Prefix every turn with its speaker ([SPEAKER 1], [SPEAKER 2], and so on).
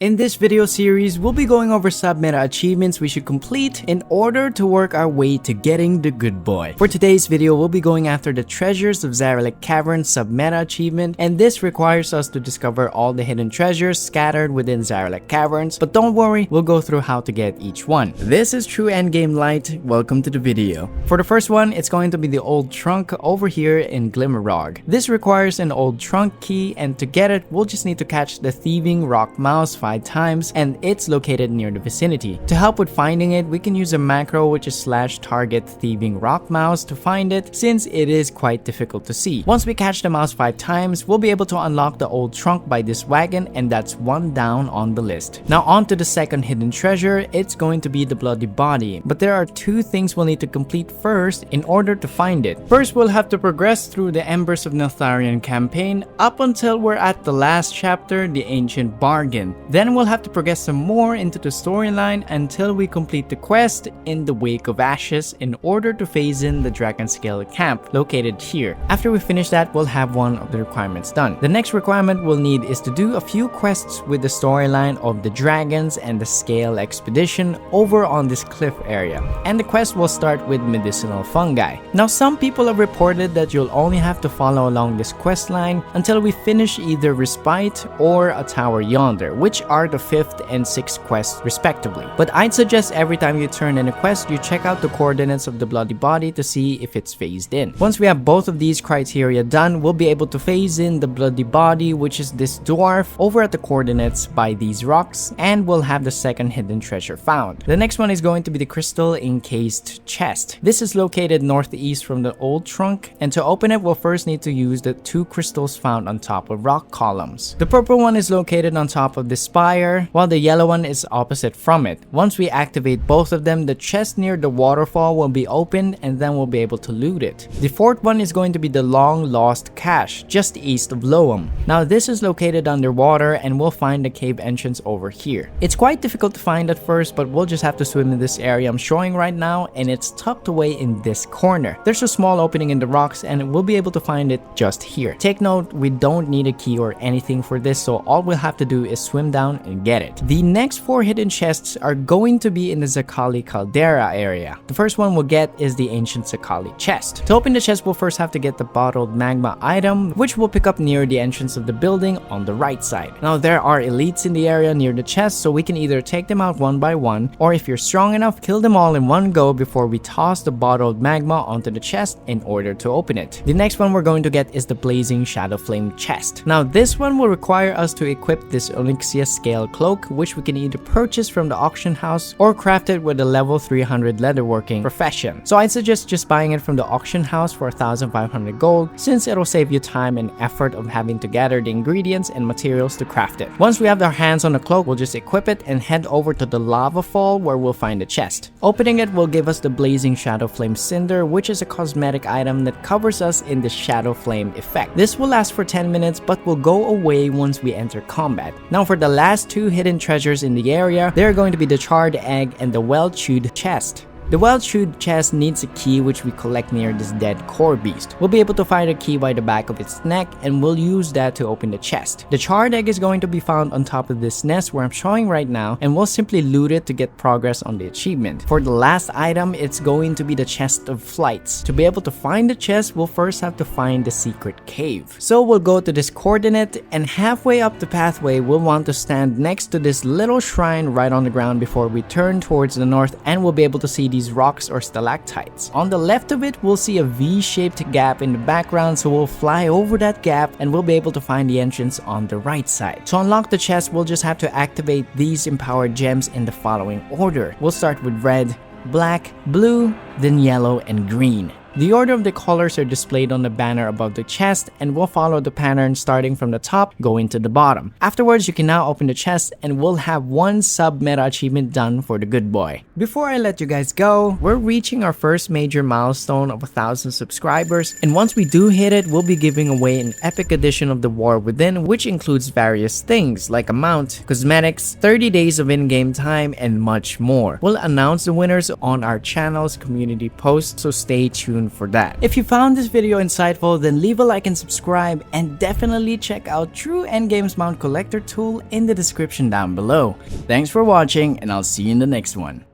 [SPEAKER 1] In this video series, we'll be going over sub-meta achievements we should complete in order to work our way to getting the good boy. For today's video, we'll be going after the Treasures of Zaralek Caverns sub-meta achievement, and this requires us to discover all the hidden treasures scattered within Zaralek Caverns, but don't worry, we'll go through how to get each one. This is True Endgame Light, welcome to the video. For the first one, it's going to be the old trunk over here in Glimmerrog. This requires an old trunk key, and to get it, we'll just need to catch the thieving rock mouse 5 times, and it's located near the vicinity. To help with finding it, we can use a macro which is /target thieving rock mouse to find it, since it is quite difficult to see. Once we catch the mouse 5 times, we'll be able to unlock the old trunk by this wagon, and that's one down on the list. Now on to the second hidden treasure, it's going to be the bloody body, but there are 2 things we'll need to complete first in order to find it. First, we'll have to progress through the Embers of Neltharion campaign up until we're at the last chapter, the Ancient Bargain. Then we'll have to progress some more into the storyline until we complete the quest in the Wake of Ashes in order to phase in the Dragon Scale camp located here. After we finish that, we'll have one of the requirements done. The next requirement we'll need is to do a few quests with the storyline of the dragons and the Scale expedition over on this cliff area. And the quest will start with medicinal fungi. Now some people have reported that you'll only have to follow along this quest line until we finish either Respite or a Tower Yonder, which are the 5th and 6th quests respectively. But I'd suggest every time you turn in a quest, you check out the coordinates of the bloody body to see if it's phased in. Once we have both of these criteria done, we'll be able to phase in the bloody body, which is this dwarf, over at the coordinates by these rocks, and we'll have the second hidden treasure found. The next one is going to be the Crystal-Encased chest. This is located northeast from the old trunk, and to open it, we'll first need to use the 2 crystals found on top of rock columns. The purple one is located on top of the spire, while the yellow one is opposite from it. Once we activate both of them, the chest near the waterfall will be opened, and then we'll be able to loot it. The 4th one is going to be the long lost cache, just east of Loam. Now this is located underwater, and we'll find the cave entrance over here. It's quite difficult to find at first, but we'll just have to swim in this area I'm showing right now, and it's tucked away in this corner. There's a small opening in the rocks, and we'll be able to find it just here. Take note, we don't need a key or anything for this, so all we'll have to do is swim down and get it. The next 4 hidden chests are going to be in the Zaqali caldera area. The first one we'll get is the ancient Zaqali chest. To open the chest, we'll first have to get the bottled magma item, which we'll pick up near the entrance of the building on the right side. Now there are elites in the area near the chest, so we can either take them out one by one, or if you're strong enough, kill them all in one go before we toss the bottled magma onto the chest in order to open it. The next one we're going to get is the blazing Shadowflame chest. Now this one will require us to equip this Onyxia scale cloak, which we can either purchase from the auction house or craft it with a level 300 leatherworking profession. So I'd suggest just buying it from the auction house for 1,500 gold, since it'll save you time and effort of having to gather the ingredients and materials to craft it. Once we have our hands on the cloak, we'll just equip it and head over to the lava fall where we'll find the chest. Opening it will give us the blazing Shadowflame cinder, which is a cosmetic item that covers us in the Shadowflame effect. This will last for 10 minutes but will go away once we enter combat. Now for the last 2 hidden treasures in the area, they're going to be the Charred Egg and the Well-Chewed chest. The Well-Chewed chest needs a key which we collect near this dead core beast. We'll be able to find a key by the back of its neck, and we'll use that to open the chest. The Charred Egg is going to be found on top of this nest where I'm showing right now, and we'll simply loot it to get progress on the achievement. For the last item, it's going to be the Chest of Flights. To be able to find the chest, we'll first have to find the secret cave. So we'll go to this coordinate, and halfway up the pathway, we'll want to stand next to this little shrine right on the ground before we turn towards the north, and we'll be able to see these rocks or stalactites. On the left of it, we'll see a V-shaped gap in the background, so we'll fly over that gap and we'll be able to find the entrance on the right side. To unlock the chest, we'll just have to activate these empowered gems in the following order. We'll start with red, black, blue, then yellow and green. The order of the colors are displayed on the banner above the chest, and we'll follow the pattern starting from the top going to the bottom. Afterwards, you can now open the chest and we'll have 1 sub-meta achievement done for the good boy. Before I let you guys go, we're reaching our first major milestone of 1,000 subscribers, and once we do hit it, we'll be giving away an epic edition of the War Within, which includes various things like a mount, cosmetics, 30 days of in-game time, and much more. We'll announce the winners on our channel's community post, so stay tuned description for that. If you found this video insightful, then leave a like and subscribe, and definitely check out True Endgame's Mount Collector tool in the description down below. Thanks for watching, and I'll see you in the next one.